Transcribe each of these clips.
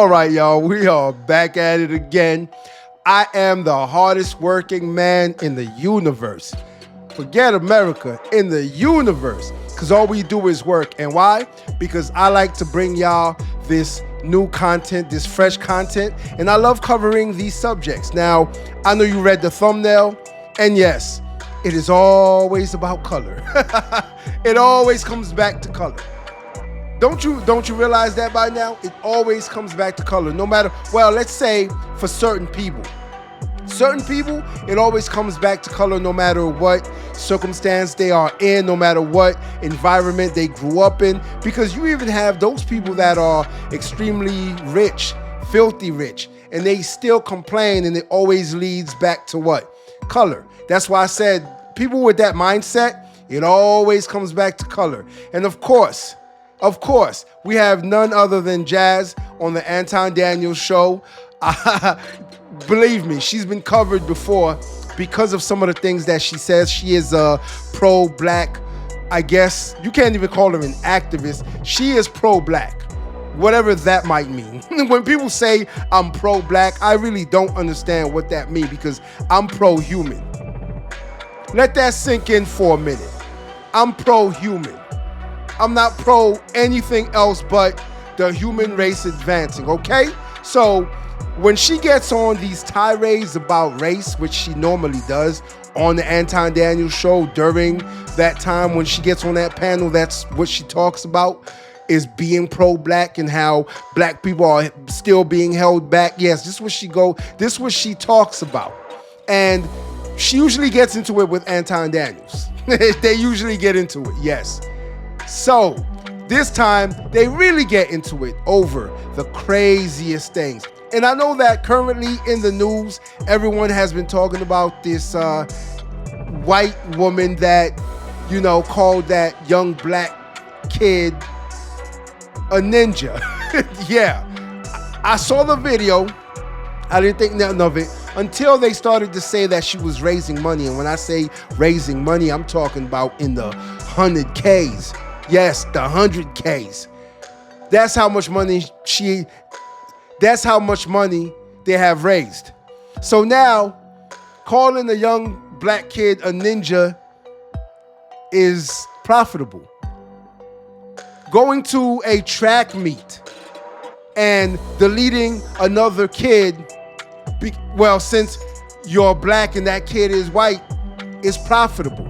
All right, y'all, we are back at it again. I am the hardest working man in the universe. Forget America, in the universe. Because all we do is work. And why? Because I like to bring y'all this new content, this fresh content. And I love covering these subjects. Now, I know you read the thumbnail. And yes, it is always about color. It always comes back to color. Don't you realize that by now? It always comes back to color. No matter, well, let's say for certain people. Certain people, it always comes back to color no matter what circumstance they are in, no matter what environment they grew up in. Because you even have those people that are extremely rich, filthy rich, and they still complain, and it always leads back to what? Color. That's why I said people with that mindset, it always comes back to color. And of course, we have none other than Jazz on the Anton Daniels Show. Believe me, she's been covered before because of some of the things that she says. She is a pro-black, I guess. You can't even call her an activist. She is pro-black, whatever that might mean. When people say I'm pro-black, I really don't understand what that means because I'm pro-human. Let that sink in for a minute. I'm pro-human. I'm not pro anything else but the human race advancing, okay? So when she gets on these tirades about race, which she normally does on the Anton Daniels Show during that time when she gets on that panel, that's what she talks about, is being pro-black and how black people are still being held back. Yes, this is what she talks about. And she usually gets into it with Anton Daniels. They usually get into it, yes. So this time, they really get into it over the craziest things. And I know that currently in the news, everyone has been talking about this white woman that, called that young black kid a ninja. Yeah, I saw the video. I didn't think nothing of it until they started to say that she was raising money. And when I say raising money, I'm talking about in the 100Ks. Yes, the 100Ks. That's how much money they have raised. So now, calling a young black kid a ninja is profitable. Going to a track meet and deleting another kid, since you're black and that kid is white, is profitable.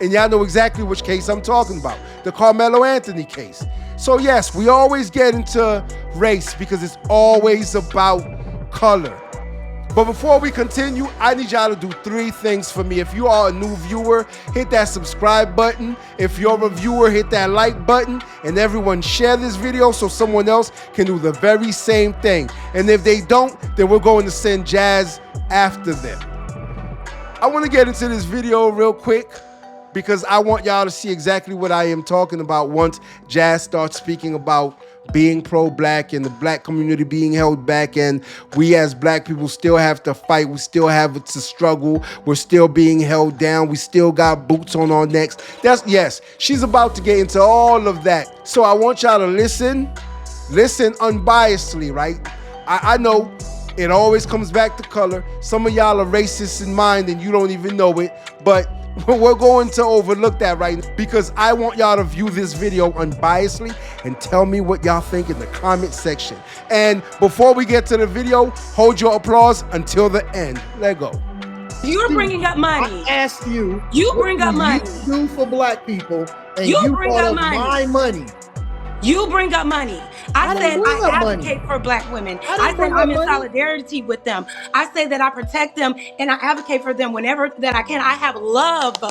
And y'all know exactly which case I'm talking about, the Carmelo Anthony case. So yes, we always get into race because it's always about color. But before we continue, I need y'all to do 3 things for me. If you are a new viewer, hit that subscribe button. If you're a viewer, hit that like button. And everyone share this video so someone else can do the very same thing. And if they don't, then we're going to send Jazz after them. I want to get into this video real quick because I want y'all to see exactly what I am talking about once Jazz starts speaking about being pro-black and the black community being held back, and we as black people still have to fight. We still have to struggle. We're still being held down. We still got boots on our necks. Yes, she's about to get into all of that. So I want y'all to listen unbiasedly, right? I know it always comes back to color. Some of y'all are racist in mind and you don't even know it, but we're going to overlook that right now because I want y'all to view this video unbiasedly and tell me what y'all think in the comment section. And before we get to the video, hold your applause until the end. Let go. You're bringing up money. I asked you. You bring up money. What do you do for black people? And you bring up money. My money. You bring up money. I said I advocate for black women. I said I'm in solidarity with them. I say that I protect them and I advocate for them whenever that I can. I have love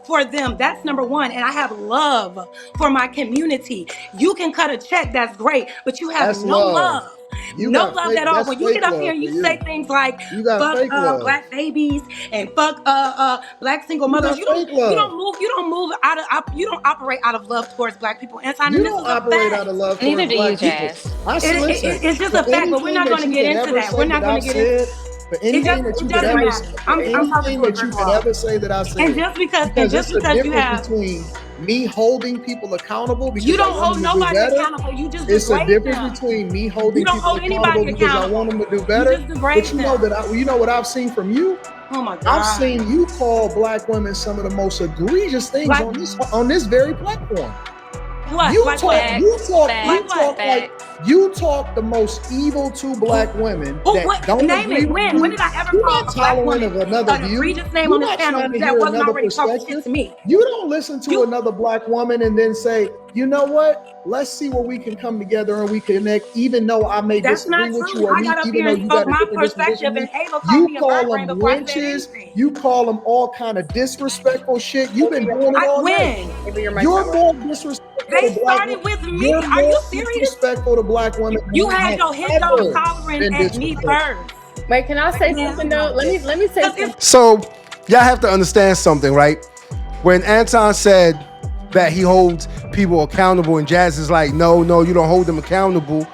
for them. That's number one. And I have love for my community. You can cut a check. That's great. But you have no love. No love at all. When you get up here and you say things like fuck black babies and fuck black single mothers, you don't operate out of love towards black people. And you don't operate out of love towards black people. It's just a fact, but we're not going to get into that. We're not going to get into for anything that you could ever say that I said. And just because you have between me holding people accountable because You don't I want hold them to do nobody better. accountable. You just It's a degrade difference them. between me holding You don't people hold accountable anybody because I accountable. want them to do better. You just degrade But you know what I've seen from you? Oh my God. I've seen you call black women some of the most egregious things on this very platform. What? You like talk the most evil to black women that don't name agree it. with When? you. When did I ever You're call not a black tolerant woman of another an view. egregious name You're on this not channel trying to that hear wasn't another already talking shit perspective. to me? You don't listen to another black woman and then say, you know what? Let's see where we can come together and we connect, even though I may That's disagree not with true. you or I got up even here though and you spoke got a my different disposition. perspective, and Ava called You me a call bird brain them before I said wenches. anything. You call them all kind of disrespectful shit. You've been doing it all night. You're more disrespectful They to black started women. with me. You're Are more you serious? disrespectful to black women. You had your hit dog hollering at me first. Wait, can I say something though? Let me say something. So y'all have to understand something, right? When Anton said that he holds people accountable, and Jazz is like, no, you don't hold them accountable.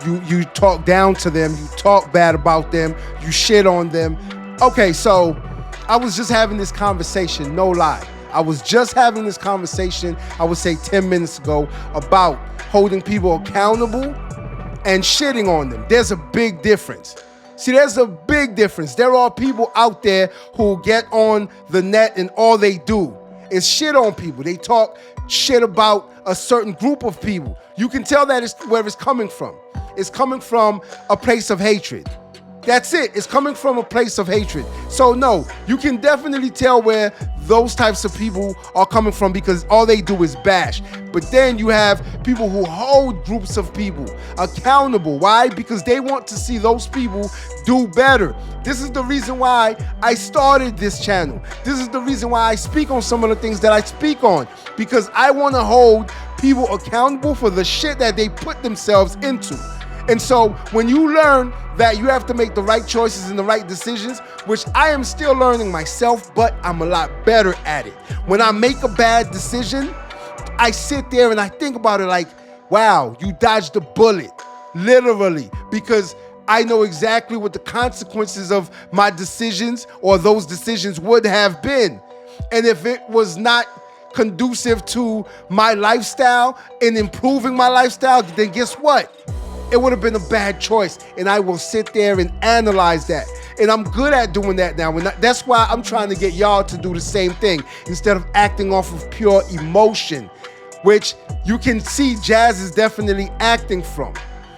You talk down to them, you talk bad about them, you shit on them. Okay, so I was just having this conversation, no lie. I was just having this conversation, I would say 10 minutes ago, about holding people accountable and shitting on them. There's a big difference. See, there's a big difference. There are people out there who get on the net and all they do is shit on people. They talk shit about a certain group of people. You can tell that it's where it's coming from. It's coming from a place of hatred. That's it. It's coming from a place of hatred. So no, you can definitely tell where those types of people are coming from because all they do is bash. But then you have people who hold groups of people accountable. Why? Because they want to see those people do better. This is the reason why I started this channel. This is the reason why I speak on some of the things that I speak on, because I want to hold people accountable for the shit that they put themselves into. And so when you learn that you have to make the right choices and the right decisions, which I am still learning myself, but I'm a lot better at it. When I make a bad decision, I sit there and I think about it like, wow, you dodged a bullet, literally, because I know exactly what the consequences of my decisions or those decisions would have been. And if it was not conducive to my lifestyle and improving my lifestyle, then guess what? It would have been a bad choice, and I will sit there and analyze that. And I'm good at doing that now. And that's why I'm trying to get y'all to do the same thing instead of acting off of pure emotion, which you can see Jazz is definitely acting from.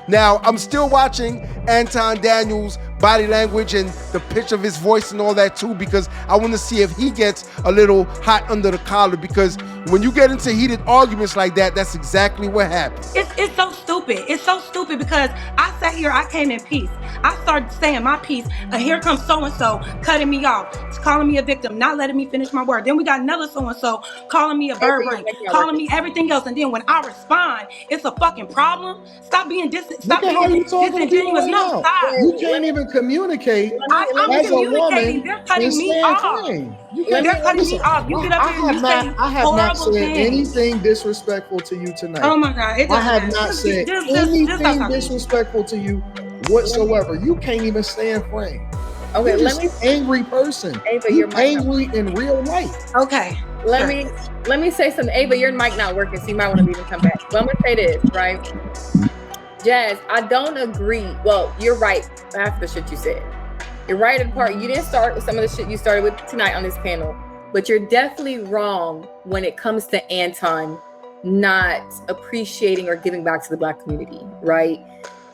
Now, I'm still watching Anton Daniels' body language and the pitch of his voice and all that too, because I want to see if he gets a little hot under the collar, because when you get into heated arguments like that, that's exactly what happens. It's so stupid. It's so stupid because I sat here, I came in peace. I started saying my piece, and here comes so-and-so cutting me off, calling me a victim, not letting me finish my word. Then we got another so-and-so calling me a bird brain, calling me everything else. And then when I respond, it's a fucking problem. Stop being disingenuous. No, stop. You can't even communicate I'm as a communicating. woman. They're cutting me off. They're cutting me off. You get up here and you say I have not horrible said things. anything disrespectful to you tonight. Oh my God. I have not said anything disrespectful to you whatsoever. You can't even stand frame. Okay, You're just an angry person. Ava, you're angry in real life. Okay. Let me say something. Ava, your mic not working, so you might want to leave and come back. But I'm gonna say this, right? Jazz, I don't agree. Well, you're right. Half the shit you said. You're right in part. You didn't start with some of the shit you started with tonight on this panel, but you're definitely wrong when it comes to Anton not appreciating or giving back to the Black community, right?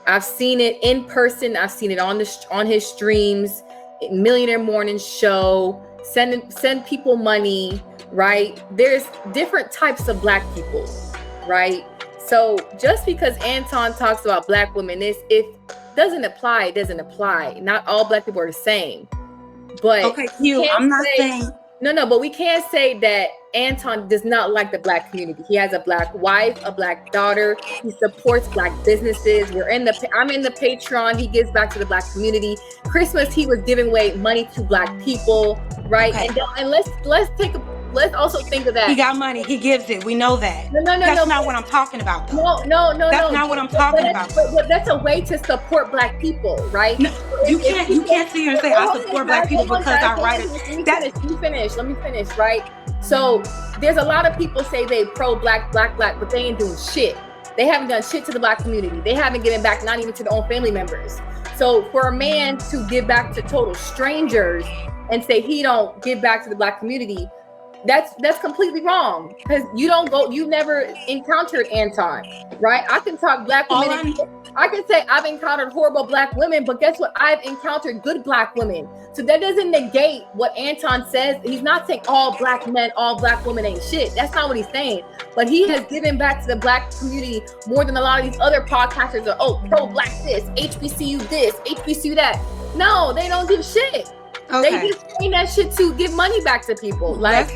I've seen it in person. I've seen it on his streams, Millionaire Morning Show, send people money, right? There's different types of Black people, right? So just because Anton talks about Black women, if it doesn't apply, it doesn't apply. Not all Black people are the same. But okay, I'm not saying no, but we can't say that Anton does not like the Black community. He has a Black wife, a Black daughter. He supports Black businesses. I'm in the Patreon. He gives back to the Black community. Christmas, he was giving away money to Black people, right? Okay. And let's also think of that. He got money. He gives it. We know that. No. That's not what I'm talking about, though. No. That's not what I'm talking about. But that's a way to support Black people, right? No, you can't sit here and say I support Black people because I write it. Let me finish, right? So there's a lot of people say they pro-black, but they ain't doing shit. They haven't done shit to the black community. They haven't given back, not even to their own family members. So for a man to give back to total strangers and say he don't give back to the black community, that's completely wrong, because you never encountered Anton, right? I can talk black women. I can say I've encountered horrible black women, but guess what? I've encountered good black women. So that doesn't negate what Anton says. He's not saying all black men, all black women ain't shit. That's not what he's saying. But he has given back to the black community more than a lot of these other podcasters are, pro-black this, HBCU that. No, they don't give shit. Okay. They just saying that shit to give money back to people. Like,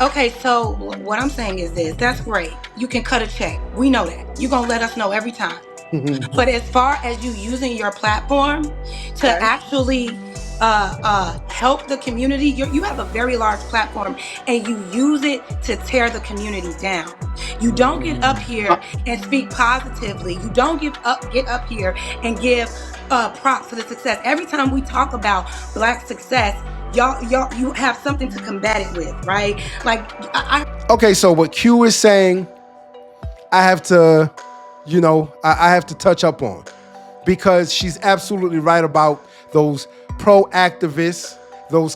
okay, so what I'm saying is this. That's great. You can cut a check. We know that. You're going to let us know every time. But as far as you using your platform to actually help the community, you have a very large platform and you use it to tear the community down. You don't get up here and speak positively. You don't get up here and give props for the success. Every time we talk about black success, y'all you have something to combat it with, right? Like okay, so what Q is saying, I have to I have to touch up on, because she's absolutely right about those pro-activists, those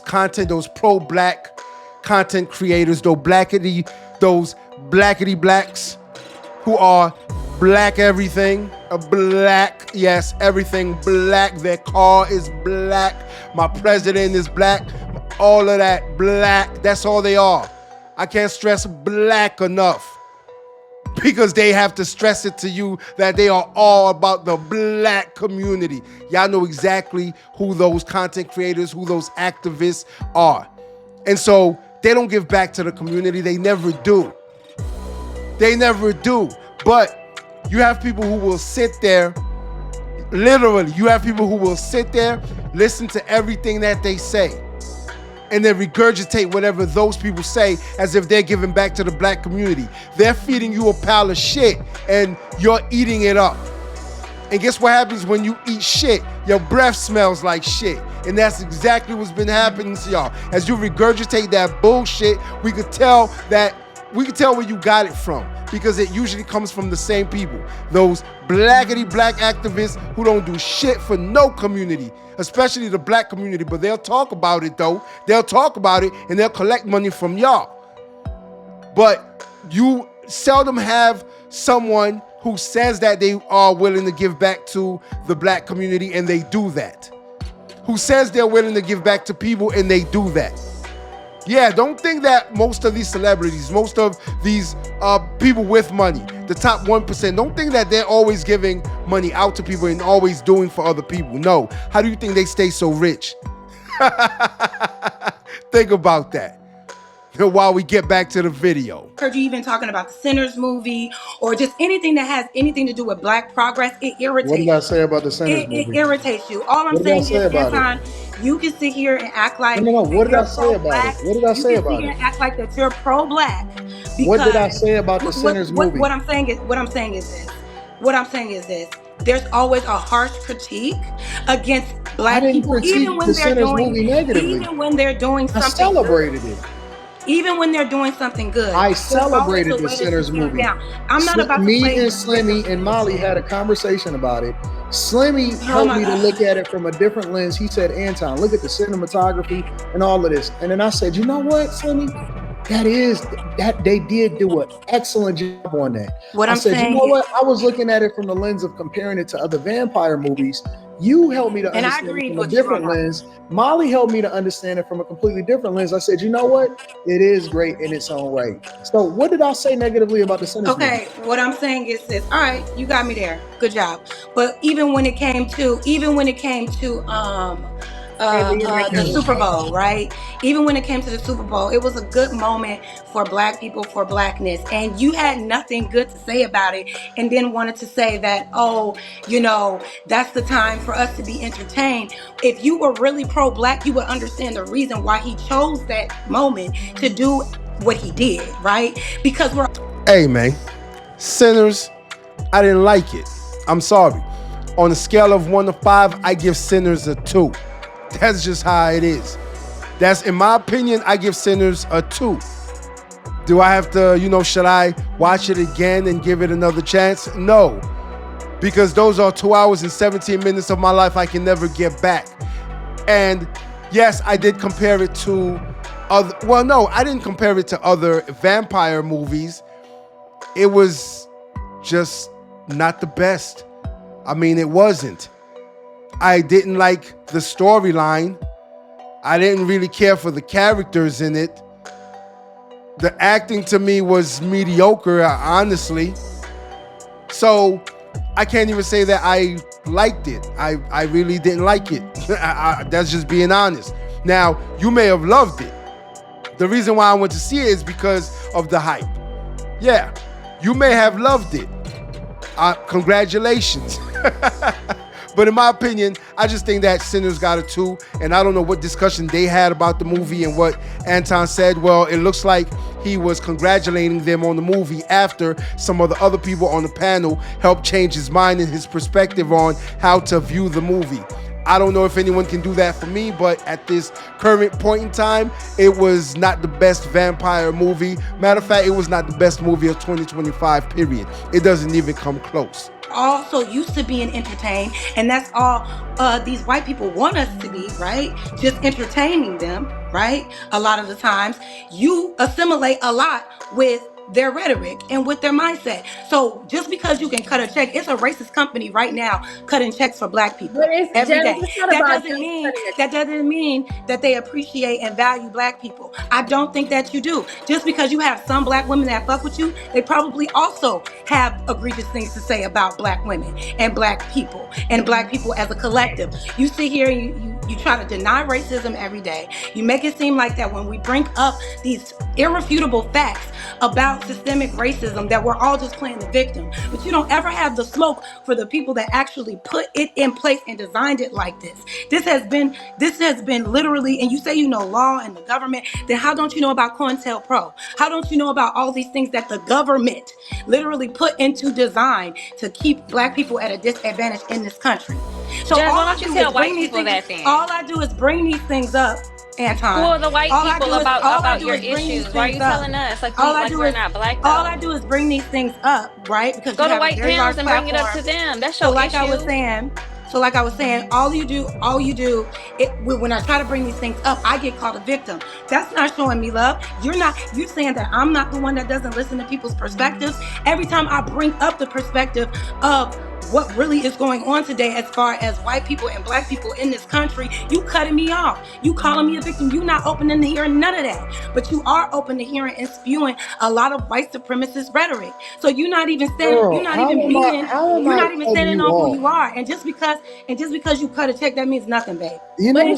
pro-black content creators, those blackity blacks who are black everything, everything black. Their car is black. My president is black. All of that black. That's all they are. I can't stress black enough, because they have to stress it to you that they are all about the black community. Y'all know exactly who those content creators, who those activists are. And so they don't give back to the community. They never do. But you have people who will sit there, literally, listen to everything that they say, and then regurgitate whatever those people say as if they're giving back to the black community. They're feeding you a pile of shit and you're eating it up. And guess what happens when you eat shit? Your breath smells like shit. And that's exactly what's been happening to y'all. As you regurgitate that bullshit, we could tell where you got it from, because it usually comes from the same people. Those blackity black activists who don't do shit for no community, especially the black community, but they'll talk about it though. They'll talk about it and they'll collect money from y'all. But you seldom have someone who says that they are willing to give back to the black community and they do that. Who says they're willing to give back to people and they do that. Yeah, don't think that most of these celebrities, most of these people with money, the top 1%, don't think that they're always giving money out to people and always doing for other people. No. How do you think they stay so rich? Think about that while we get back to the video. Heard you even talking about the Sinners movie or just anything that has anything to do with black progress. It irritates you. What did I say about the Sinners movie? It irritates you. All I'm saying is, Anton, you can sit here and act like what did I say about it? What did I say about it? You can sit here and act like that you're pro-black. What did I say about the Sinners movie? What I'm saying is this. There's always a harsh critique against black people, even when they're doing something. I celebrated it. Even when they're doing something good. I celebrated the Sinners movie. I'm not about to Me and Slimmy and Molly had a conversation about it. Slimmy helped me to look at it from a different lens. He said, Anton, look at the cinematography and all of this. And then I said, you know what, Slimmy? That they did do an excellent job on that. I said, you know what? I was looking at it from the lens of comparing it to other vampire movies. You helped me to understand it from a different lens. Molly helped me to understand it from a completely different lens. I said, you know what? It is great in its own right. So what did I say negatively about the Sinners movie? Okay, what I'm saying is this. All right, you got me there. Good job. But even when it came to the Super Bowl, right? Even when it came to the Super Bowl, it was a good moment for black people, for blackness. And you had nothing good to say about it and then wanted to say that, that's the time for us to be entertained. If you were really pro-black, you would understand the reason why he chose that moment to do what he did, right? Because Hey, man. Sinners, I didn't like it. I'm sorry. On a scale of 1 to 5, I give Sinners a 2. That's just how it is. That's, in my opinion, I give Sinners a 2. Do I have to, should I watch it again and give it another chance? No, because those are 2 hours and 17 minutes of my life I can never get back. And yes, I did compare it to I didn't compare it to other vampire movies. It was just not the best. I mean, it wasn't. I didn't like the storyline. I didn't really care for the characters in it. The acting to me was mediocre, honestly. So I can't even say that I liked it. I really didn't like it. That's just being honest. Now, you may have loved it. The reason why I went to see it is because of the hype. Yeah, you may have loved it. Congratulations. But in my opinion, I just think that Sinners got a 2, and I don't know what discussion they had about the movie and what Anton said. Well, it looks like he was congratulating them on the movie after some of the other people on the panel helped change his mind and his perspective on how to view the movie. I don't know if anyone can do that for me, but at this current point in time, it was not the best vampire movie. Matter of fact, it was not the best movie of 2025, period. It doesn't even come close. Also used to being entertained, and that's all these white people want us to be, right? Just entertaining them, right? A lot of the times you assimilate a lot with their rhetoric and with their mindset. So just because you can cut a check, it's a racist company right now cutting checks for black people every day. That doesn't mean that they appreciate and value black people. I don't think that you do. Just because you have some black women that fuck with you, they probably also have egregious things to say about black women and black people as a collective. You sit here and you try to deny racism every day. You make it seem like that when we bring up these irrefutable facts about systemic racism, that we're all just playing the victim. But you don't ever have the smoke for the people that actually put it in place and designed it like this. This has been literally, and you say you know law and the government, then how don't you know about COINTELPRO? How don't you know about all these things that the government literally put into design to keep black people at a disadvantage in this country? So Jazz, why don't you tell white people that then? All I do is bring these things up, Anton. Well, the white people about your issues. Why are you telling us we're not black though? All I do is bring these things up, right? Because go to white towns and bring it up to them. That's your issue. So like I was saying, all you do, when I try to bring these things up, I get called a victim. That's not showing me love. You're saying that I'm not the one that doesn't listen to people's perspectives. Every time I bring up the perspective of what really is going on today as far as white people and black people in this country, you cutting me off. You calling me a victim. You not open to hearing none of that. But you are open to hearing and spewing a lot of white supremacist rhetoric. So you're not even standing, you're not even standing on who you are. And just because you cut a check, that means nothing, babe. You're waiting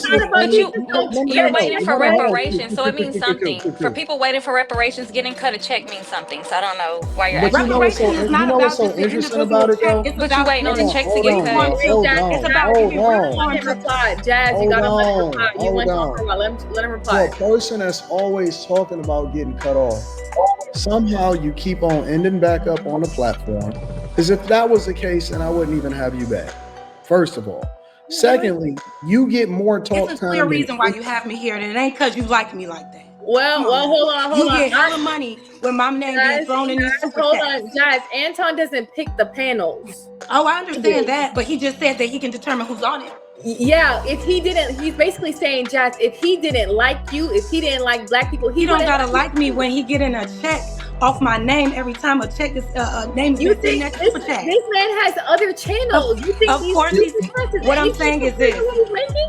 for reparations, so it means something. For people waiting for reparations, getting cut a check means something. So I don't know why you're asking. Reparations is not about so interesting about it though? But you waiting on the check to get cut. It's about Jazz, you gotta let him reply. You went on for a while. Let him reply. So a person that's always talking about getting cut off, somehow you keep on ending back up on the platform. Because if that was the case, then I wouldn't even have you back. First of all. Secondly, you get more talk time. It's a clear reason why you have me here, and it ain't because you like me like that. Well, hold on. You get hella money when my name gets thrown in these super chats. Hold on, guys. Anton doesn't pick the panels. Oh, I understand that, but he just said that he can determine who's on it. Yeah, if he didn't, he's basically saying, Jazz, if he didn't like you, if he didn't like black people, he don't gotta like me when he get in a check off my name every time a check is name is in that super chat. This man has other channels. What I'm saying is this.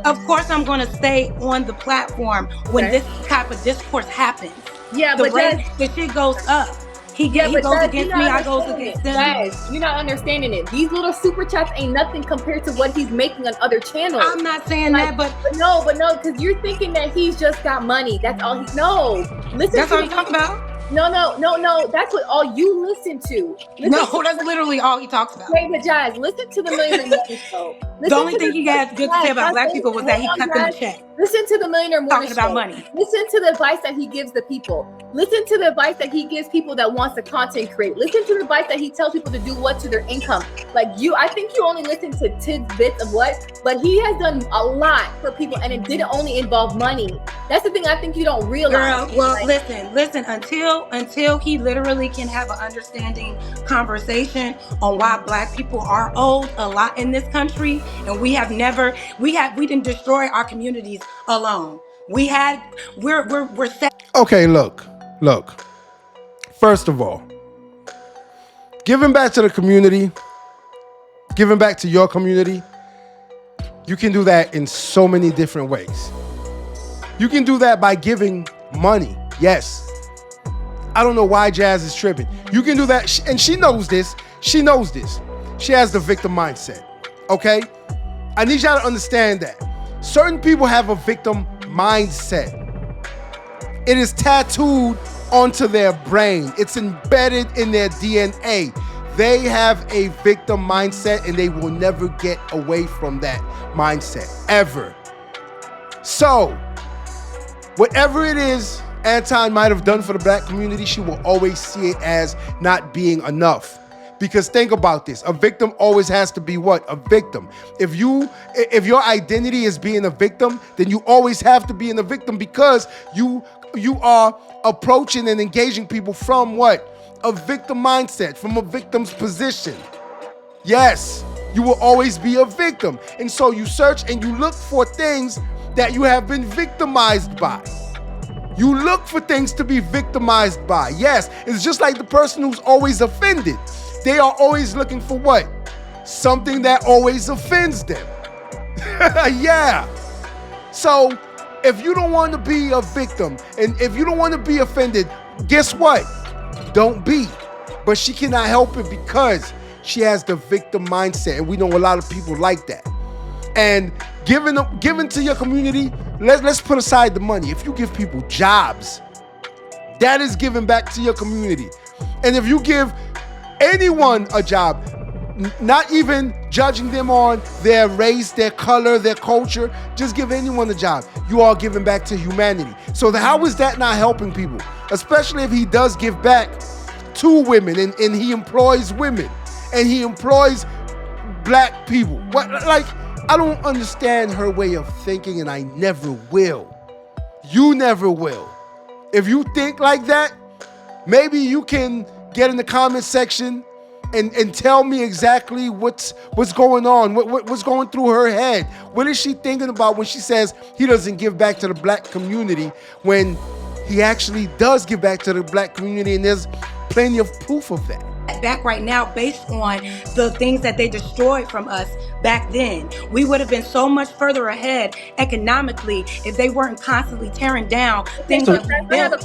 Of course, I'm gonna stay on the platform when this type of discourse happens. Yeah, but the shit goes up. He goes against me, I goes against him. Guys, you're not understanding it. These little super chats ain't nothing compared to what he's making on other channels. I'm not saying that, but no, because you're thinking that he's just got money. That's all he. No, listen. That's what I'm talking about. No. That's what all you listen to. That's literally all he talks about. Wait, but Jazz, listen to the Million Show. The only thing he had good to say about black people was that he cut them a check. Listen to the Millionaire Morning talking about Show. money. Listen to the advice that he gives the people. Listen to the advice that he gives people that wants to content create. Listen to the advice that he tells people to do what to their income. Like I think you only listen to tidbits of what, but he has done a lot for people, and it didn't only involve money. That's the thing I think you don't realize. Girl, well, listen. Until he literally can have an understanding conversation on why Black people are owed a lot in this country, and we didn't destroy our communities alone. We're set. Okay, look. First of all, giving back to the community, giving back to your community, you can do that in so many different ways. You can do that by giving money. Yes. I don't know why Jazz is tripping. You can do that, and she knows this. She knows this. She has the victim mindset. Okay? I need y'all to understand that. Certain people have a victim mindset. It is tattooed onto their brain. It's embedded in their DNA. They have a victim mindset, and they will never get away from that mindset, ever. So, whatever it is Anton might have done for the Black community, she will always see it as not being enough. Because think about this, a victim always has to be what? A victim. If your identity is being a victim, then you always have to be in a victim, because you are approaching and engaging people from what? A victim mindset, from a victim's position. Yes, you will always be a victim. And so you search and you look for things that you have been victimized by. You look for things to be victimized by. Yes, it's just like the person who's always offended. They are always looking for what? Something that always offends them. Yeah. So if you don't want to be a victim, and if you don't want to be offended, guess what? Don't be. But she cannot help it because she has the victim mindset, and we know a lot of people like that. And giving to your community, let's put aside the money. If you give people jobs, that is giving back to your community. And if you give anyone a job, not even judging them on their race, their color, their culture, just give anyone a job, you are giving back to humanity. So how is that not helping people? Especially if he does give back to women, and he employs women, and he employs Black people. I don't understand her way of thinking, and I never will. You never will. If you think like that, maybe you can get in the comment section and tell me exactly what's going on, what's going through her head. What is she thinking about when she says he doesn't give back to the Black community, when he actually does give back to the Black community, and there's plenty of proof of that. Back right now, based on the things that they destroyed from us back then, we would have been so much further ahead economically if they weren't constantly tearing down things that we built.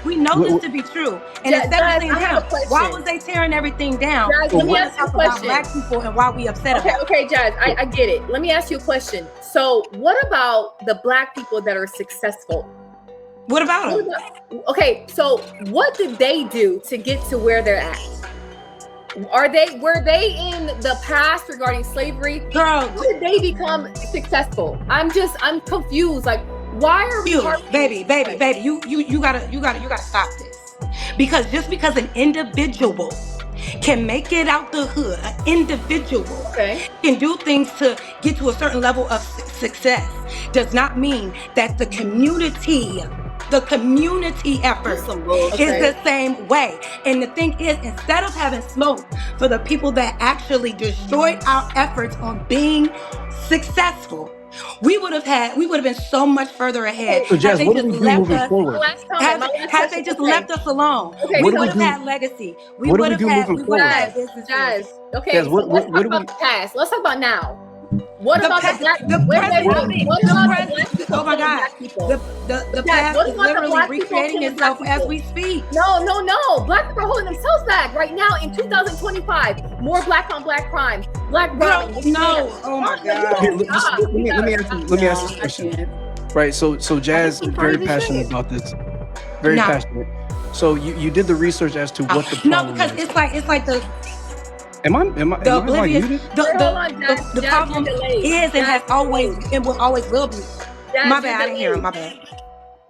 We know this to be true. And instead of saying, why was they tearing everything down? Let me ask you a question. About Black people and why we upset about it. Okay, Jazz, I get it. Let me ask you a question. So, what about the Black people that are successful? What about them? Okay, so what did they do to get to where they're at? Were they in the past regarding slavery? Girl, how did they become successful? I'm confused. Like, why are we baby, you gotta stop this. Because just because an individual can make it out the hood, an individual can do things to get to a certain level of success, does not mean that the community effort is the same way. And the thing is, instead of having smoke for the people that actually destroyed our efforts on being successful, we would have been so much further ahead. So Jazz, what do we do moving forward? Had they just left us alone, we would have had legacy. We would have had businesses. Jazz, okay, Jazz, so let's talk about the past. Let's talk about now. What about the Black people? Oh my God. The past is literally recreating itself as we speak. No. Black people are holding themselves back right now in 2025. More Black on Black crime. Black robbing. No. Oh my God. Let me ask this question. Right. So Jazz is very passionate about this. Very passionate. So you did the research as to what the problem because is. it's like the Am I muted? The problem is and has always and will always will be. My bad, I didn't hear him. My bad.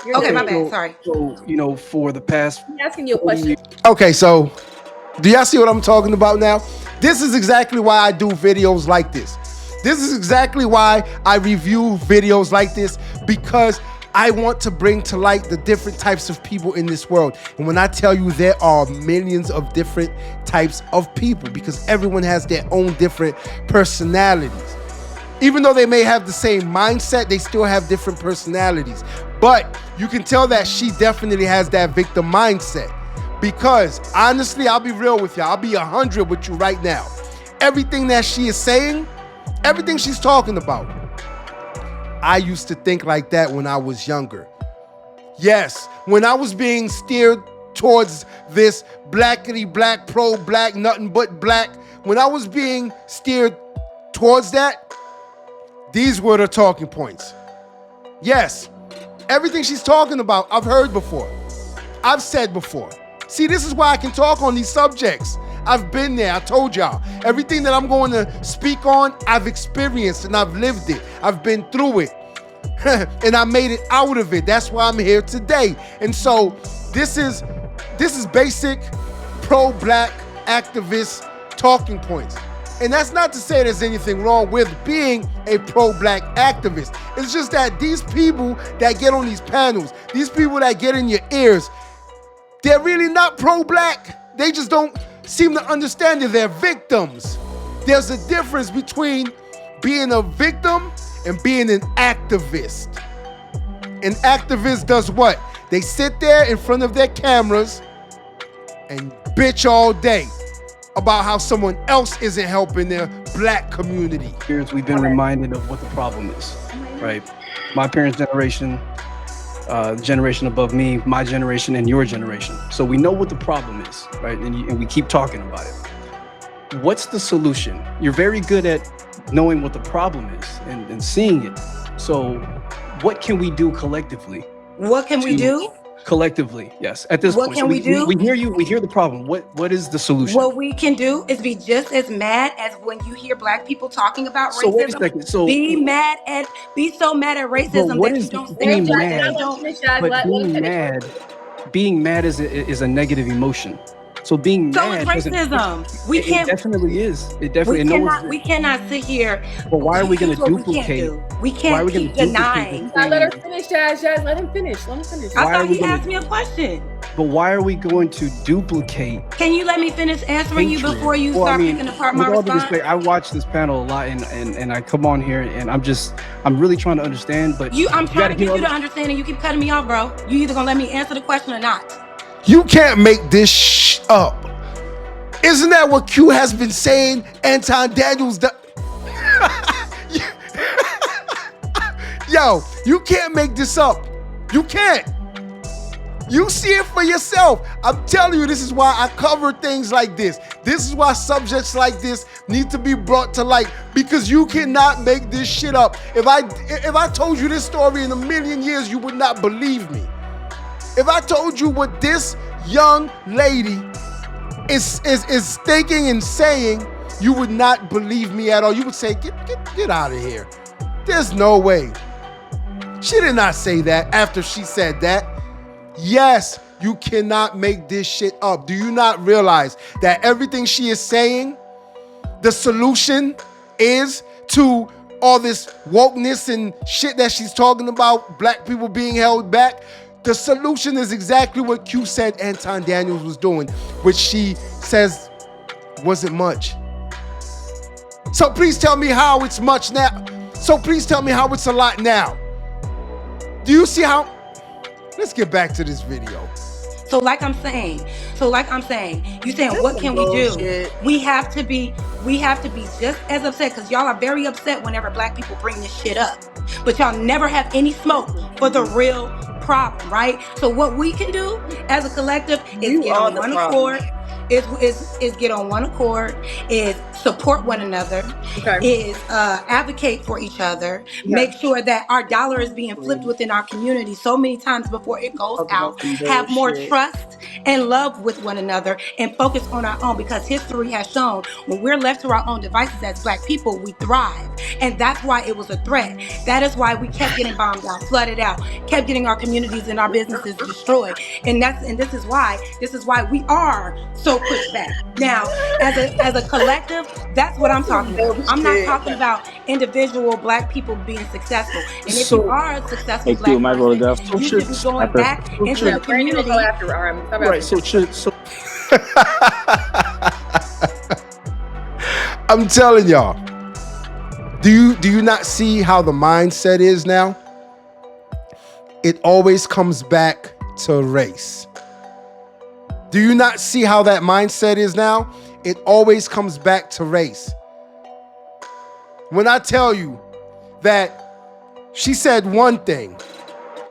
Okay, my bad. Sorry. So, for the past. I'm asking you a question. Okay, so do y'all see what I'm talking about now? This is exactly why I do videos like this. This is exactly why I review videos like this, because I want to bring to light the different types of people in this world. And when I tell you there are millions of different types of people, because everyone has their own different personalities. Even though they may have the same mindset, they still have different personalities. But you can tell that she definitely has that victim mindset. Because honestly, I'll be real with you. I'll be 100 with you right now. Everything that she is saying, everything she's talking about, I used to think like that when I was younger. Yes, when I was being steered towards this blackity black, pro-black, nothing but black, when I was being steered towards that, these were the talking points. Yes, everything she's talking about, I've heard before. I've said before. See, this is why I can talk on these subjects. I've been there. I told y'all. Everything that I'm going to speak on, I've experienced and I've lived it. I've been through it. And I made it out of it. That's why I'm here today. And so this is basic pro-black activist talking points. And that's not to say there's anything wrong with being a pro-black activist. It's just that these people that get on these panels, these people that get in your ears, they're really not pro-black. They just don't seem to understand that they're victims. There's a difference between being a victim and being an activist. An activist does what? They sit there in front of their cameras and bitch all day about how someone else isn't helping their black community. We've been reminded of what the problem is, right? My parents' generation, the generation above me, my generation, and your generation. So we know what the problem is, right? And we keep talking about it. What's the solution? You're very good at knowing what the problem is and seeing it. So what can we do collectively? What can we do? Collectively, yes. At this point, what can we do? We hear you. We hear the problem. What is the solution? What we can do is be just as mad as when you hear black people talking about racism. So wait a second. So be so mad at racism that you don't being mad? But being mad is a negative emotion. So being mad is racism. We can't. It definitely is. It definitely. We cannot sit here. But why are we going to duplicate? We can't keep denying. Let her finish, Jazz. Let him finish. I thought he asked me a question. But why are we going to duplicate? Can you let me finish answering you before you start picking apart my response? I watch this panel a lot, and I come on here, and I'm really trying to understand. But I'm trying to get you to understand, and you keep cutting me off, bro. You either gonna let me answer the question or not. You can't make this up. Isn't that what Q has been saying? Anton Daniels. Yo, you can't make this up. You can't. You see it for yourself. I'm telling you, this is why I cover things like this. This is why subjects like this need to be brought to light, because you cannot make this shit up. If I told you this story in a million years, you would not believe me. If I told you what this young lady is thinking and saying, you would not believe me at all. You would say, get out of here. There's no way. She did not say that after she said that. Yes, you cannot make this shit up. Do you not realize that everything she is saying, the solution is to all this wokeness and shit that she's talking about, black people being held back? The solution is exactly what Q said Anton Daniels was doing, which she says wasn't much. So please tell me how it's much now. So please tell me how it's a lot now. Do you see how? Let's get back to this video. So like I'm saying, you saying what can we do? We have to be just as upset, because y'all are very upset whenever black people bring this shit up. But y'all never have any smoke for the real problem, right? So what we can do as a collective is get on one accord. is get on one accord, is support one another, is advocate for each other, make sure that our dollar is being flipped within our community so many times before it goes out, have more trust and love with one another, and focus on our own, because history has shown when we're left to our own devices as Black people, we thrive. And that's why it was a threat. That is why we kept getting bombed out, flooded out, kept getting our communities and our businesses destroyed. And this is why we are so pushed back. Now, as a collective, that's what I'm talking about. I'm not talking about individual Black people being successful. And if you are a successful Black person, you should be going back into the community. Right. So I'm telling y'all. Do you not see how the mindset is now? It always comes back to race. Do you not see how that mindset is now? It always comes back to race. When I tell you that she said one thing,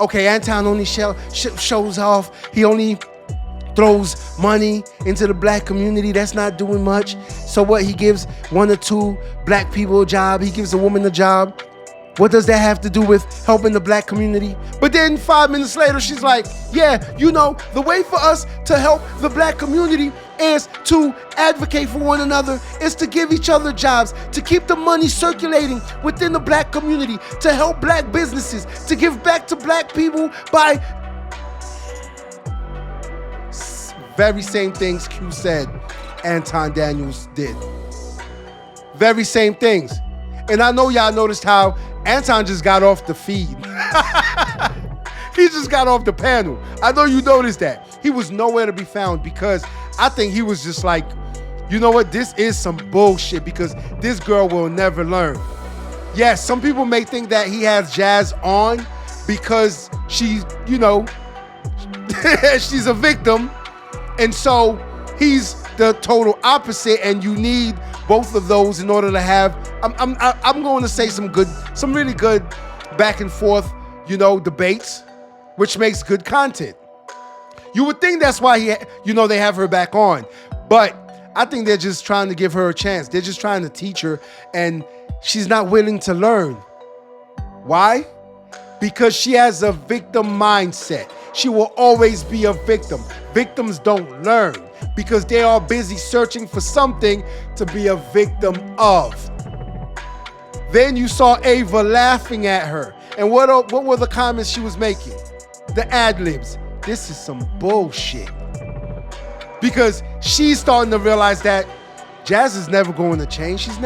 okay, Anton only shows off, he only throws money into the Black community, that's not doing much. So what, he gives 1 or 2 Black people a job, he gives a woman a job. What does that have to do with helping the Black community? But then 5 minutes later, she's like, yeah, you know, the way for us to help the Black community is to advocate for one another, is to give each other jobs, to keep the money circulating within the Black community, to help Black businesses, to give back to Black people by very same things Q said Anton Daniels did. Very same things. And I know y'all noticed how Anton just got off the feed. He just got off the panel. I know you noticed that. He was nowhere to be found, because I think he was just like, you know what, this is some bullshit, because this girl will never learn. Yes, some people may think that he has Jazz on because she's, you know, she's a victim. And so he's the total opposite, and you need both of those in order to have, I'm going to say some really good back and forth, you know, debates, which makes good content. You would think that's why they have her back on, but I think they're just trying to give her a chance. They're just trying to teach her, and she's not willing to learn. Why? Because she has a victim mindset. She will always be a victim. Victims don't learn because they are busy searching for something to be a victim of. Then you saw Ava laughing at her. And what were the comments she was making? The ad-libs. This is some bullshit. Because she's starting to realize that Jazz is never going to change. She's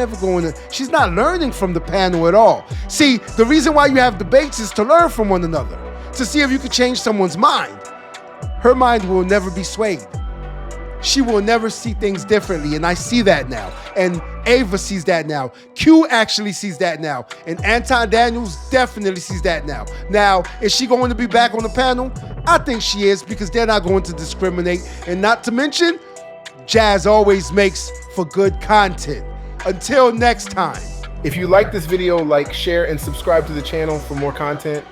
not learning from the panel at all. See, the reason why you have debates is to learn from one another, to see if you can change someone's mind. Her mind will never be swayed. She will never see things differently, and I see that now. And Ava sees that now. Q actually sees that now. And Anton Daniels definitely sees that now. Now, is she going to be back on the panel? I think she is, because they're not going to discriminate. And not to mention, Jazz always makes for good content. Until next time. If you like this video, like, share, and subscribe to the channel for more content.